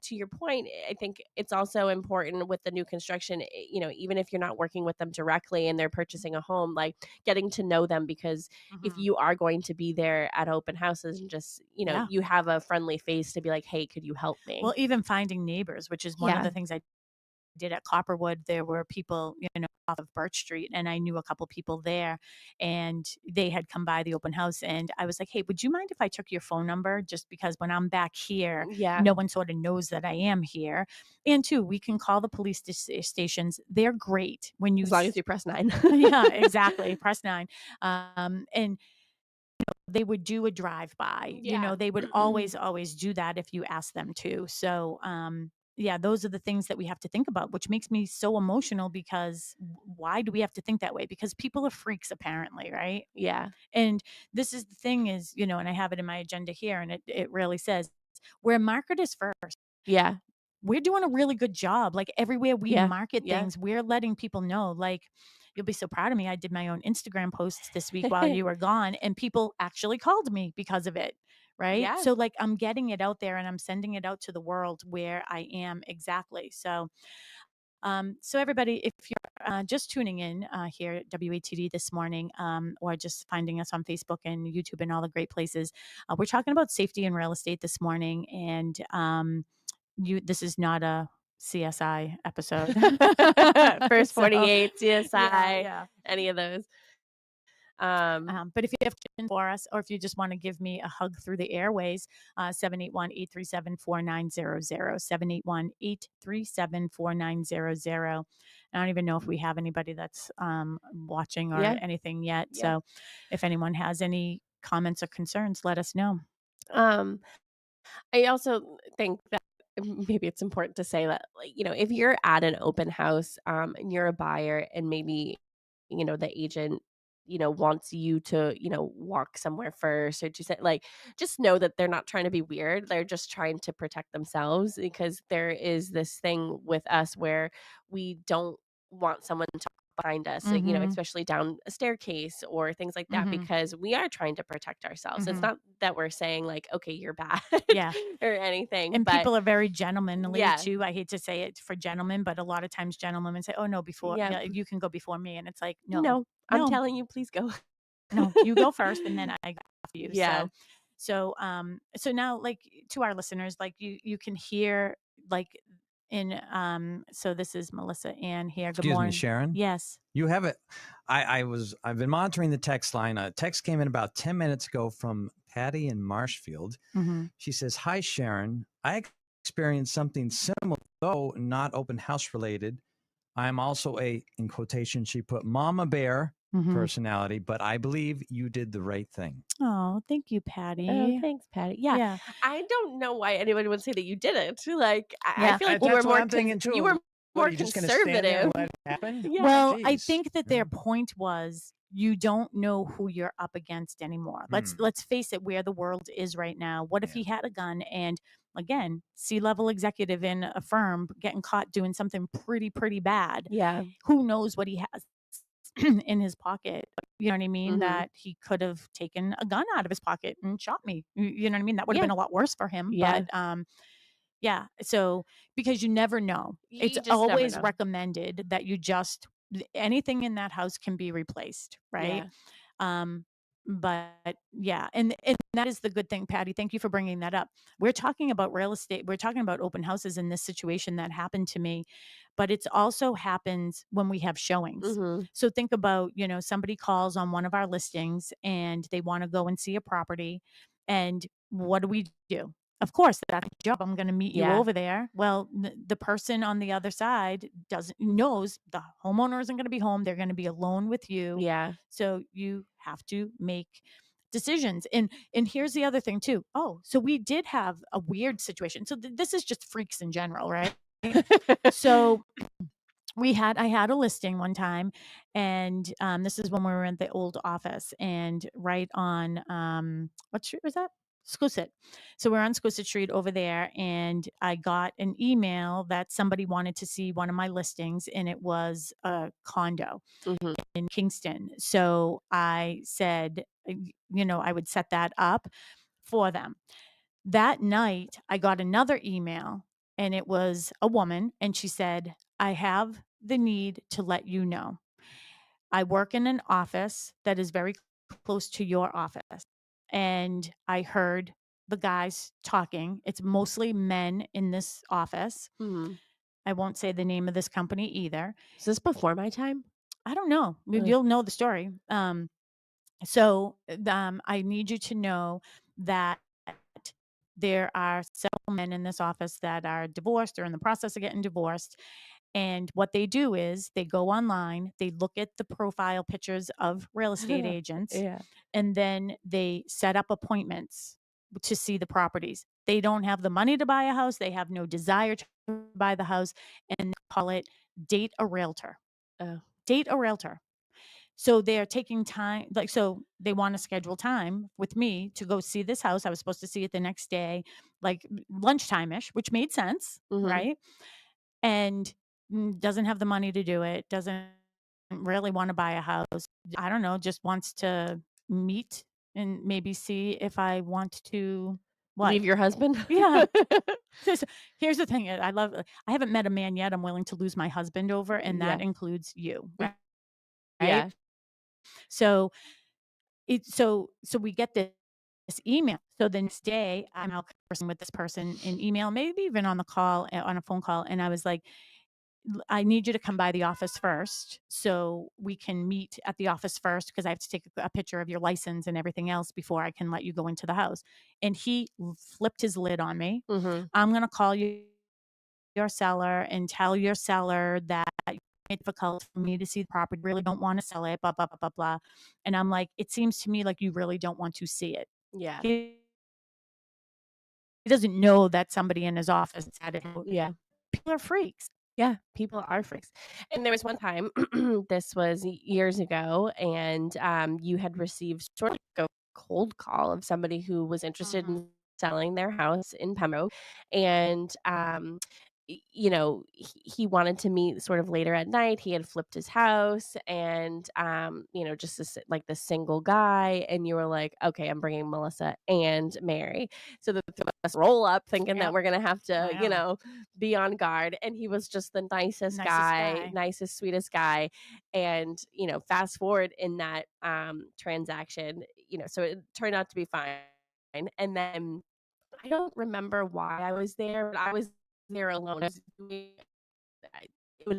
to your point, I think it's also important with the new construction, even if you're not working with them directly and they're purchasing a home, like, getting to know them, because if Mhm. you are going to be there at open houses and just, Yeah. you have a friendly face to be like, "Hey, could you help me?" Well, even finding neighbors, which is one of Yeah. the things I did at Copperwood. There were people, off of Birch Street, and I knew a couple people there, and they had come by the open house, and I was like, "Hey, would you mind if I took your phone number? Just because when I'm back here, Yeah. no one sort of knows that I am here." And two, we can call the police stations. They're great when you As long as you press 9. yeah, exactly. Press 9. And they would do a drive by. Yeah. They would always do that if you ask them to. So, yeah, those are the things that we have to think about, which makes me so emotional because why do we have to think that way? Because people are freaks, apparently, right? Yeah. And this is the thing is, and I have it in my agenda here, and it really says, where marketers first. Yeah. We're doing a really good job. Like everywhere we Yeah. market Yeah. things, we're letting people know. Like, you'll be so proud of me. I did my own Instagram posts this week while you were gone, and people actually called me because of it. Right. Yeah. So, like, I'm getting it out there and I'm sending it out to the world where I am exactly. So everybody, if you're just tuning in here at WATD this morning, or just finding us on Facebook and YouTube and all the great places, we're talking about safety in real estate this morning. And this is not a CSI episode. First So 48, yeah, CSI, yeah. any of those. Um, But if you have questions for us, or if you just want to give me a hug through the airways, 781-837-4900, 781-837-4900. I don't even know if we have anybody that's watching or yeah. anything yet. Yeah. So if anyone has any comments or concerns, let us know. Um, I also think that maybe it's important to say that, like, if you're at an open house, and you're a buyer and maybe, the agent, wants you to, walk somewhere first or to say, like, just know that they're not trying to be weird. They're just trying to protect themselves, because there is this thing with us where we don't want someone to behind us, Mm-hmm. especially down a staircase or things like that, Mm-hmm. because we are trying to protect ourselves. It's Mm-hmm. not that we're saying like, okay, you're bad Yeah. or anything, And but people are very gentlemanly yeah, too. I hate to say it for gentlemen, but a lot of times gentlemen say, "Oh no, yeah, yeah, you can go before me," and it's like, no, no, I'm no, telling you, please go. no, you go first, and then I go after you. Yeah. So now, like, to our listeners, like, you can hear, like, So this is Melissa Ann here. Good Excuse me, morning. Sharon. Yes. You have it. I've been monitoring the text line. A text came in about 10 minutes ago from Patty in Marshfield. Mm-hmm. She says, "Hi, Sharon. I experienced something similar, though not open house related. I'm also a, in quotation, she put mama bear Mm-hmm. personality, but I believe you did the right thing." Oh, thank you, Oh, Patty. thanks, Patty. Yeah. Yeah. I don't know why anyone would say that you didn't. Like, I Yeah. feel like you were That's what more I'm thinking too. you were What, more are you just going to stand there conservative. and let it happen? Yeah. Well, I Jeez. think that their point was you don't know who you're up against anymore. Let's face it, where the world is right now. What if Yeah. he had a gun and again, C-level executive in a firm getting caught doing something pretty bad. Yeah. Who knows what he has in his pocket? You know what I mean? Mhm. That he could have taken a gun out of his pocket and shot me. You know what I mean? That would have Yeah. been a lot worse for him. Yeah. But yeah. So because you never know. It's You just never always know. recommended that you just anything in that house can be replaced, right? Yeah. But yeah, and that is the good thing, Patty. Thank you for bringing that up. We're talking about real estate. We're talking about open houses in this situation that happened to me, but it's also happens when we have showings. Mhm. So think about, somebody calls on one of our listings and they want to go and see a property. And what do we do? Of course, that's the job. I'm going to meet you Yeah. over there. Well, the person on the other side knows the homeowner isn't going to be home. They're going to be alone with you. Yeah. So you have to make decisions. And here's the other thing too. Oh, so we did have a weird situation. So this is just freaks in general, right? So I had a listing one time, and this is when we were in the old office, and right on what street was that? Scoset. So we're on Scoset Street over there, and I got an email that somebody wanted to see one of my listings, and it was a condo Mhm. in Kingston. So I said, I would set that up for them. That night, I got another email, and it was a woman, and she said, "I have the need to let you know. I work in an office that is very close to your office. And I heard the guys talking. It's mostly men in this office. Mhm. I won't say the name of this company either. Is this before my time? I don't know. You'll know the story. So I need you to know that there are several men in this office that are divorced or in the process of getting divorced. And what they do is they go online, they look at the profile pictures of real estate agents, Yeah. and then they set up appointments to see the properties. They don't have the money to buy a house, they have no desire to buy the house, and they call it date a realtor. Oh. Date a realtor. So they're taking time, so they want to schedule time with me to go see this house. I was supposed to see it the next day, like lunchtime ish, which made sense, Mhm. right? And doesn't have the money to do it, doesn't really want to buy a house. I don't know, just wants to meet and maybe see if I want to what? Leave your husband? Yeah. So here's the thing. I haven't met a man yet I'm willing to lose my husband over, and Yeah. that includes you, right? Yeah. So so we get this email. So the next day, I'm out conversing with this person in email, maybe even on the call, on a phone call, and I was like, I need you to come by the office first so we can meet at the office first because I have to take a picture of your license and everything else before I can let you go into the house. And he flipped his lid on me. Mhm. I'm going to call your seller and tell your seller that it's difficult for me to see the property, really don't want to sell it, blah, blah, blah, blah, blah. And I'm like, it seems to me like you really don't want to see it. Yeah. He doesn't know that somebody in his office had it. Yeah. People are freaks. Yeah, people are freaks. And there was one time, this was years ago, and you had received sort of like a cold call of somebody who was interested Mhm. in selling their house in Pembroke, and he wanted to meet sort of later at night. He had flipped his house, and just like the single guy, and you were like, okay, I'm bringing Melissa and Mary, so the three of us roll up thinking that Yep. we're gonna have I to, know. be on guard. And he was just the nicest guy, nicest, sweetest guy. And, fast forward in that transaction, so it turned out to be fine. And then I don't remember why I was there, but I was there alone. It was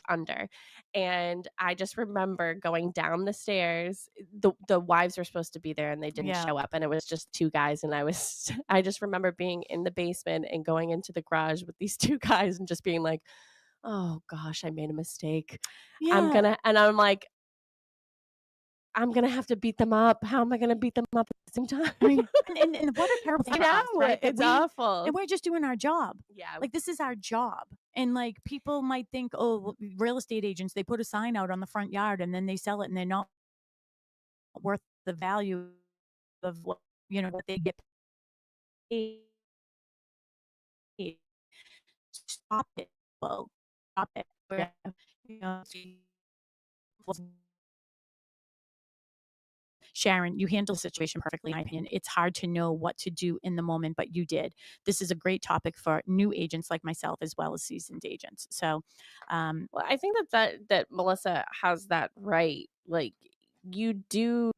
under, and I just remember going down the stairs. The wives were supposed to be there and they didn't Yeah. show up, and it was just two guys, and I just remember being in the basement and going into the garage with these two guys and just being like, oh gosh, I made a mistake. Yeah. I'm like, I'm gonna have to beat them up. How am I gonna beat them up at the same time? And what a terrible thing I for us, know, right? That it's awful. and we're just doing our job. Yeah. Like, this is our job. And like, people might think, oh, well, real estate agents, they put a sign out on the front yard and then they sell it and they're not worth the value of what they get paid. Stop it. Well, stop it. You know, Sharon, you handle the situation perfectly, in my opinion. It's hard to know what to do in the moment, but you did. This is a great topic for new agents like myself, as well as seasoned agents. So, Well, I think that Melissa has that right. Like, you do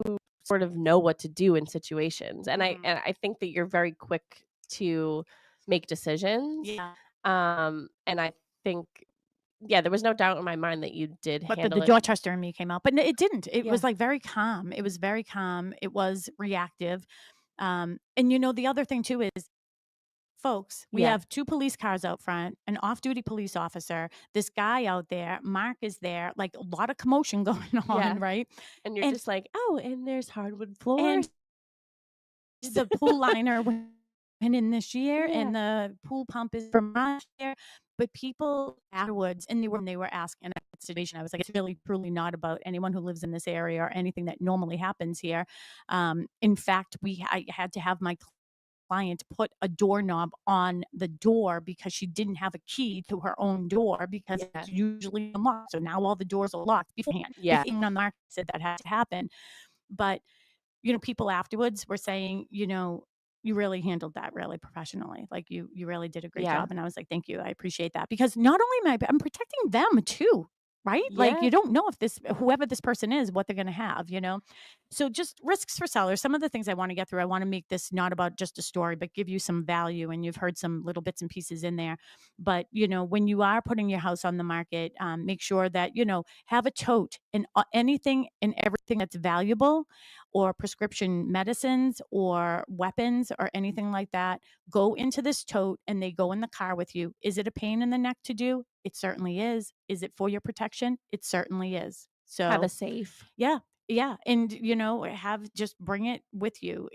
sort of know what to do in situations, and Mhm. I think that you're very quick to make decisions. Yeah. And I think, yeah, there was no doubt in my mind that you did But handle the it. Dorchester in me came out, but no, it didn't. It Yeah. was like very calm. It was very calm. It was reactive. And the other thing too is, folks, we Yeah. have 2 police cars out front, an off-duty police officer, this guy out there, Mark is there, like a lot of commotion going on, Yeah. right? And you're And just like, oh, and there's hardwood and floors. the pool liner went in this year, Yeah. and the pool pump is from last year. But people afterwards, and they were asking a situation. I was like, it's really truly not about anyone who lives in this area or anything that normally happens here. In fact, I had to have my client put a doorknob on the door because she didn't have a key to her own door because Yeah. it's usually unlocked. So now all the doors are locked beforehand. Yeah. If on the market said that had to happen. But people afterwards were saying, you really handled that really professionally. Like, you really did a great Yeah. job. And I was like, thank you. I appreciate that. Because not only I'm protecting them too, right? Like, Yeah. you don't know if whoever this person is, what they're going to have, So just risks for sellers. Some of the things I want to get through, I want to make this not about just a story, but give you some value. And you've heard some little bits and pieces in there. But, when you are putting your house on the market, make sure that, have a tote and anything and everything that's valuable, or prescription medicines or weapons or anything like that, go into this tote and they go in the car with you. Is it a pain in the neck to do? It certainly is. Is it for your protection? It certainly is. Have So, a safe. yeah. Yeah. And, just bring it with you,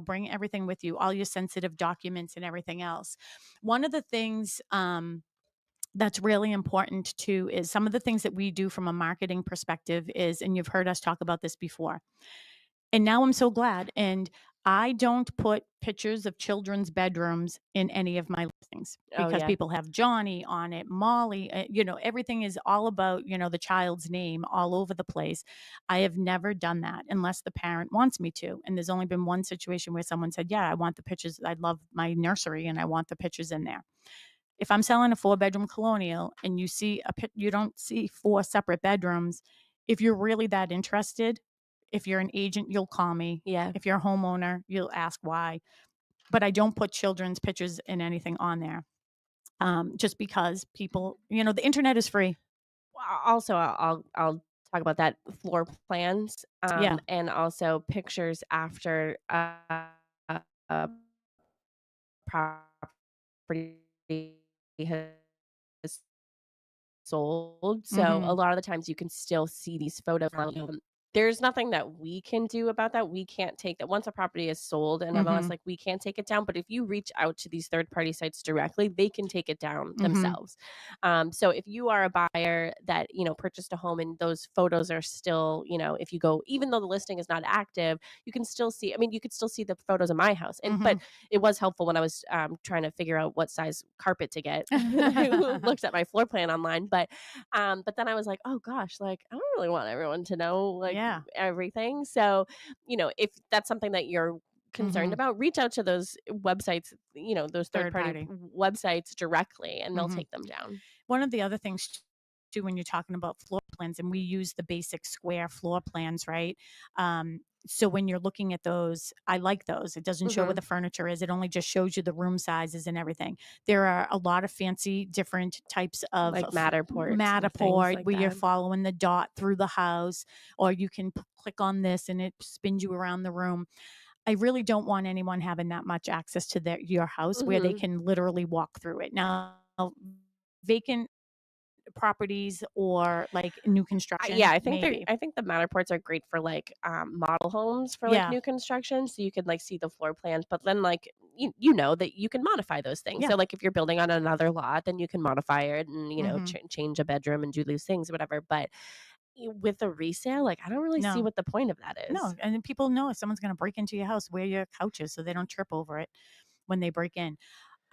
bring everything with you, all your sensitive documents and everything else. One of the things, that's really important too is some of the things that we do from a marketing perspective is, and you've heard us talk about this before, and now I'm so glad. And I don't put pictures of children's bedrooms in any of my listings Oh, because yeah. people have Johnny on it, Molly, everything is all about, the child's name all over the place. I have never done that unless the parent wants me to. And there's only been one situation where someone said, yeah, I want the pictures. I love my nursery and I want the pictures in there. If I'm selling a 4-bedroom colonial and you don't see 4 separate bedrooms, if you're really that interested, if you're an agent, you'll call me. Yeah. If you're a homeowner, you'll ask why. But I don't put children's pictures and anything on there. Just because people, the internet is free. Also, I'll talk about that, floor plans, Yeah. and also pictures after a property has sold. So a Mhm. lot of the times you can still see these photos. There's nothing that we can do about that. We can't take that once a property is sold and MLS, Mhm. like, we can't take it down. But if you reach out to these third party sites directly, they can take it down Mhm. themselves. So if you are a buyer that, purchased a home and those photos are still, if you go, even though the listing is not active, you can still see, you could still see the photos of my house. But Mhm. it was helpful when I was trying to figure out what size carpet to get. I looked at my floor plan online, but then I was like, oh gosh, like, I don't really want everyone to know, like, Yeah. everything. So, if that's something that you're concerned Mhm. about, reach out to those websites, those third Third party party. websites directly, and they'll Mhm. take them down. One of the other things too, when you're talking about floor plans, and we use the basic square floor plans, right? So when you're looking at those, I like those. It doesn't show where the furniture is. It only just shows you the room sizes and everything. There are a lot of fancy different types of Like Matterport, where you're following the dot through the house, or you can click on this and it spins you around the room. I really don't want anyone having that much access to your house where they can literally walk through it. Now, vacant properties or like new construction, yeah, I think maybe. I think the Matterports are great for like model homes for like new construction, so you could like see the floor plans. But then like you know that you can modify those things. Yeah. So like if you're building on another lot, then you can modify it and change a bedroom and do these things, whatever. But with a resale, like I don't really see No. what the point of that is. No, and then people know if someone's going to break into your house, where your couch is so they don't trip over it when they break in.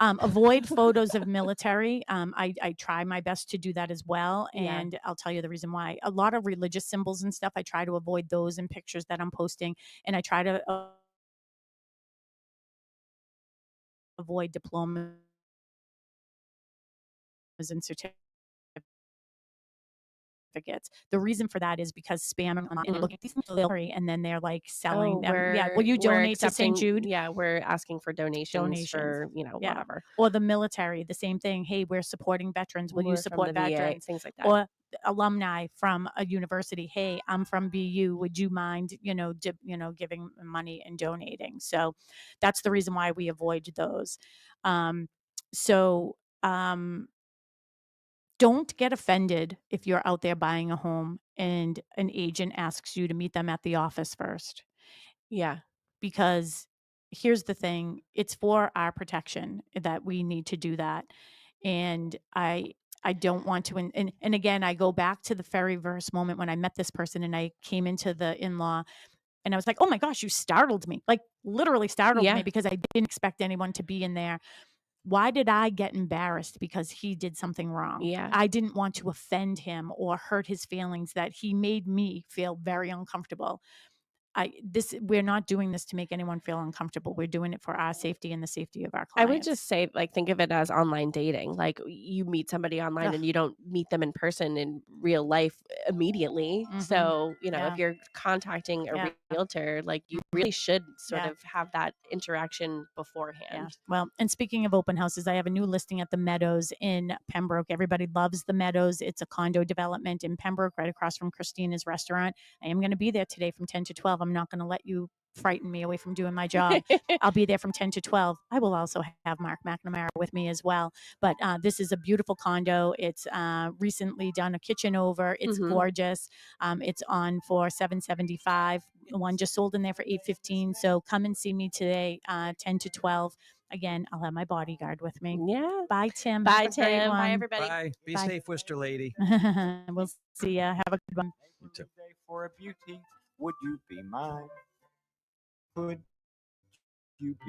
Avoid photos of military. I try my best to do that as well. Yeah. And I'll tell you the reason why. A lot of religious symbols and stuff, I try to avoid those in pictures that I'm posting. And I try to avoid diplomas and certificates. The reason for that is because spam and look at these military, and then they're like selling them. Yeah, will you donate to St. Jude? Yeah, we're asking for donations. For whatever. Or the military, the same thing. Hey, we're supporting veterans. Will you support veterans? Things like that. Or alumni from a university. Hey, I'm from BU. Would you mind, giving money and donating? So that's the reason why we avoid those. Don't get offended if you're out there buying a home and an agent asks you to meet them at the office first. Yeah. Because here's the thing, it's for our protection that we need to do that. And I don't want to, and again, I go back to the very first moment when I met this person and I came into the in-law and I was like, oh my gosh, you startled me. Like literally startled me because I didn't expect anyone to be in there. Why did I get embarrassed because he did something wrong? Yeah. I didn't want to offend him or hurt his feelings, that he made me feel very uncomfortable. We're not doing this to make anyone feel uncomfortable. We're doing it for our safety and the safety of our clients. I would just say, like, think of it as online dating. Like, you meet somebody online and you don't meet them in person in real life immediately. So, if you're contacting a realtor, like, you really should sort of have that interaction beforehand. Yeah. Well, and speaking of open houses, I have a new listing at the Meadows in Pembroke. Everybody loves the Meadows. It's a condo development in Pembroke, right across from Christina's restaurant. I am going to be there today from 10 to 12. I'm not going to let you frighten me away from doing my job. I'll be there from 10 to 12. I will also have Mark McNamara with me as well. But this is a beautiful condo. It's recently done a kitchen over. It's gorgeous. It's on for $775. One just sold in there for $815. So come and see me today, 10 to 12. Again, I'll have my bodyguard with me. Yeah. Bye, Tim. Bye, Tim. Bye, everybody. Bye. Be safe, Worcester lady. We'll see ya. Have a good one. You too. For a beauty, would you be mine? Could you be